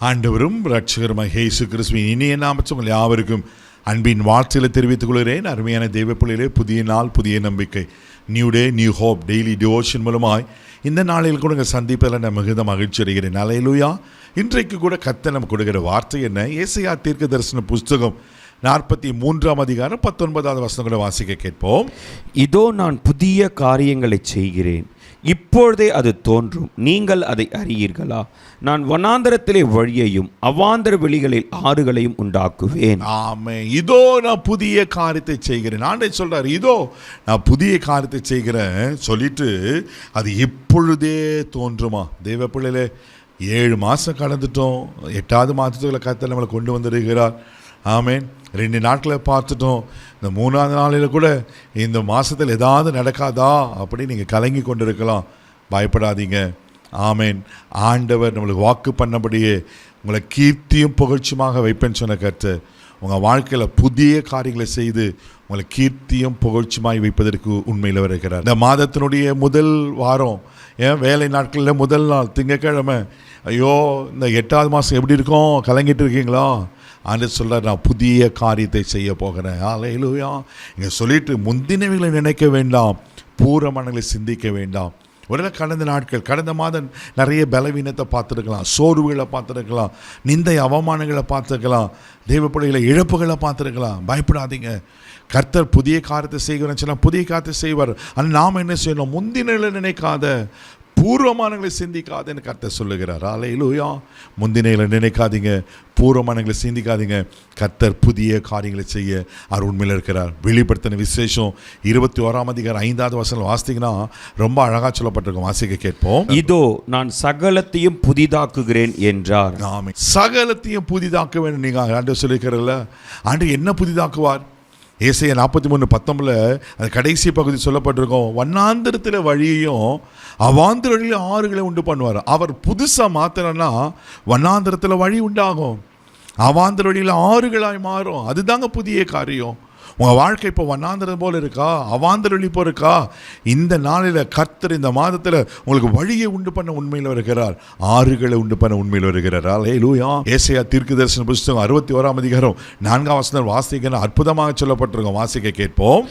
ஆண்டவரும் இரட்சகருமாகிய இயேசு கிறிஸ்துவின் இனிய நாமத்தில் உங்கள் யாவருக்கும் அன்பின் வாழ்த்துக்களை தெரிவித்துக் கொள்கிறேன். அருமையான தெய்வ பிள்ளைகளே, புதிய நாள், புதிய நம்பிக்கை, new day, new hope daily devotion மூலமாய் இந்த நாளில் கூட உங்கள் சந்திப்பில் நான் மிகுந்த மகிழ்ச்சி அடைகிறேன். அல்லேலூயா. இன்றைக்கு கூட கர்த்தர் நமக்கு கொடுக்கிற வார்த்தை என்ன? ஏசாயா தீர்க்க தரிசன புஸ்தகம் 43 அதிகாரம் 19வது வசனம் கூட வாசிக்க கேட்போம். இதோ நான் புதிய காரியங்களை செய்கிறேன், இப்பொழுதே அது தோன்றும், நீங்கள் அதை அறியீர்களா? நான் வனாந்தரத்திலே வழியையும் அவாந்தர வெளிகளில் ஆறுகளையும் உண்டாக்குவேன். ஆமென். இதோ நான் புதிய காரியத்தை செய்கிறேன். ஆண்டவர் சொல்றார், இதோ நான் புதிய காரியத்தை செய்கிறேன் சொல்லிட்டு அது இப்பொழுதே தோன்றுமா? தெய்வ பிள்ளைகளே, 7 மாதம் கடந்துட்டோம். 8வது மாதத்துக்குள்ள கர்த்தர் நம்மளை கொண்டு வந்திருக்கிறார். ஆமென். 2 நாட்களை பார்த்துட்டோம். இந்த 3வது நாளில் கூட இந்த மாதத்தில் ஏதாவது நடக்காதா அப்படி நீங்கள் கலங்கி கொண்டிருக்கலாம். பயப்படாதீங்க. ஆமென். ஆண்டவர் நம்மளுக்கு வாக்கு பண்ணபடியே உங்களை கீர்த்தியும் புகழ்ச்சியுமாக வைப்பேன்னு சொன்ன கர்த்தர் உங்கள் வாழ்க்கையில் புதிய காரியங்களை செய்து உங்களை கீர்த்தியும் புகழ்ச்சியுமாய் வைப்பதற்கு உண்மையில் வருகிறார். இந்த மாதத்தினுடைய முதல் வாரம், வேலை நாட்களில் முதல் நாள் திங்கட்கிழமை, ஐயோ இந்த 8வது மாதம் எப்படி இருக்கும் கலங்கிட்டு இருக்கீங்களா? ஆண்டவர் சொல்றார், நான் புதிய காரியத்தை செய்ய போகிறேன். அல்லேலூயா. இங்கே சொல்லிட்டு முந்தினவைகளை நினைக்க வேண்டாம், பூர்வமானங்களை சிந்திக்க வேண்டாம். ஒருவேளை கடந்த நாட்கள், கடந்த மாதம் நிறைய பலவீனத்தை பார்த்துருக்கலாம், சோர்வுகளை பார்த்துருக்கலாம், நிந்தை அவமானங்களை பார்த்துருக்கலாம், தெய்வ பிள்ளைகளை இழப்புகளை பார்த்துருக்கலாம். பயப்படாதீங்க. கர்த்தர் புதிய காரியத்தை செய்கிறேன்னு சொன்னால் புதிய காரியத்தை செய்வார். ஆனால் நாம் என்ன செய்யணும்? முந்தினங்களை நினைக்காத, பூர்வமானங்களை சிந்திக்காதேன்னு கர்த்தர் சொல்லுகிறார். அல்லேலூயா. முந்தினைகளை நினைக்காதீங்க, பூர்வமானங்களை சிந்திக்காதீங்க. கர்த்தர் புதிய காரியங்களை செய்ய அவர் உண்மையில் இருக்கிறார். வெளிப்படுத்தின விசேஷம் 21 அதிகாரம் 5வது வசனம் வாசித்தீங்கன்னா ரொம்ப அழகாக சொல்லப்பட்டிருக்கும். வாசிக்க கேட்போம். இதோ நான் சகலத்தையும் புதிதாக்குகிறேன் என்றார். ஆமென். சகலத்தையும் புதிதாக்க வேண்டும் நீங்க ஆண்டவர் சொல்லியிருக்கிறல்ல. ஆண்டவர் என்ன புதிதாக்குவார்? ஏசாயா 43:19 அது கடைசி பகுதி சொல்லப்பட்டிருக்கோம். வண்ணாந்திரத்தில் வழியையும் அவாந்திர வழியில் ஆறுகளை உண்டு பண்ணுவார். அவர் புதுசாக மாத்திரன்னா வண்ணாந்திரத்தில் வழி உண்டாகும், அவாந்திர வழியில் ஆறுகளாய் மாறும். அதுதாங்க புதிய காரியம். உங்கள் வாழ்க்கை இப்போ வண்ணாந்திரம் போல் இருக்கா, அவாந்திர வழி போல் இருக்கா? இந்த நாளில் கர்த்தர் இந்த மாதத்தில் உங்களுக்கு வழியை உண்டு பண்ண உண்மையில் வருகிறார், ஆறுகளை உண்டு பண்ண உண்மையில் வருகிறார். அல்லேலூயா. ஏசாயா தீர்க்க தரிசன புஸ்தகம் 61 அதிகாரம் 4வது வசனம் வாசிக்க அற்புதமாக சொல்லப்பட்டிருக்கோம். வாசிக்க கேட்போம்.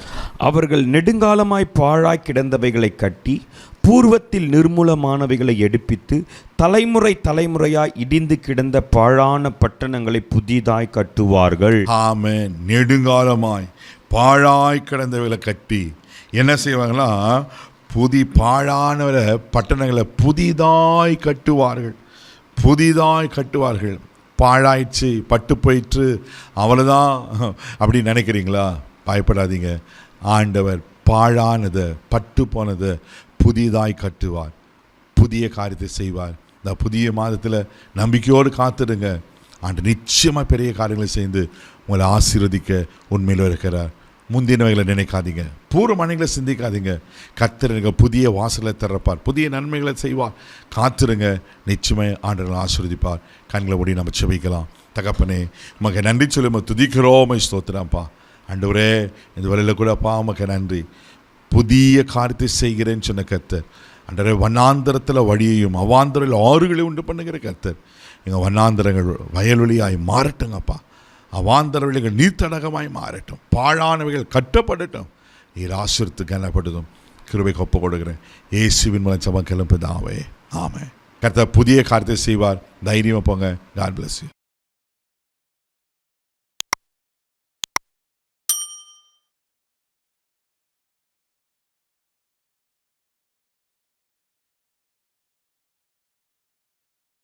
அவர்கள் நெடுங்காலமாய் பாழாய் கிடந்தவைகளை கட்டி, பூர்வத்தில் நிர்மூலமானவைகளை எடுப்பித்து, தலைமுறை தலைமுறையாய் இடிந்து கிடந்த பாழான பட்டணங்களை புதிதாய் கட்டுவார்கள். ஆமென். நெடுங்காலமாய் பாழாய் கிடந்தவைகளை கட்டி என்ன செய்வாங்கன்னா, பாழான பட்டணங்களை புதிதாய் கட்டுவார்கள். புதிதாய் கட்டுவார்கள். பாழாயிடுச்சு, பட்டு போயிற்று, அவ்வளோதான் அப்படி நினைக்கிறீங்களா? பயப்படாதீங்க. ஆண்டவர் பாழானதை, பட்டு போனதை புதிதாய் கட்டுவார், புதிய காரியத்தை செய்வார். இந்த புதிய மாதத்தில் நம்பிக்கையோடு காத்துடுங்க. ஆண்டு நிச்சயமாக பெரிய காரியங்களை செய்து உங்களை ஆசீர்வதிக்க உண்மையில் இருக்கிறார். முந்தினவைகளை நினைக்காதீங்க, பூர்வமானங்களை சிந்திக்காதீங்க. கர்த்தர் எனக்கு புதிய வாசலை திறப்பார், புதிய நன்மைகளை செய்வார். காத்துருங்க. நிச்சயமாக ஆண்டவர்கள் ஆசீர்வதிப்பார். கண்களை மூடி நம்ம செபிக்கலாம். தகப்பனே, உமக்கு நன்றி சொல்லி நம்ம துதிக்கிறோம், ஸ்தோத்திரம்ப்பா. ஆண்டவரே, இந்த வழியில் கூட அப்பா உமக்கு நன்றி. புதிய காரியத்தை செய்கிறேன்னு சொன்ன கர்த்தர், அன்றரை வண்ணாந்தரத்தில் வழியையும் அவாந்தரில் ஆறுகளை உண்டு பண்ணுகிற கர்த்தர், எங்கள் வண்ணாந்தரங்கள் வயல்வெளியாய் மாறட்டுங்கப்பா. அவாந்தர வழிகள் நீர்த்தடகமாய் மாறட்டும். பாழானவைகள் கட்டப்படட்டும். நீர் ஆசீர்வதித்து கனப்படுத்தும் கிருபைக்கு ஒப்பு கொடுக்கிறேன். இயேசுவின் மூலம் ஜெபம் கேளும் பிதாவே. ஆமென். கர்த்தர் புதிய காரியத்தை செய்வார். தைரியமாக போங்க. God bless you.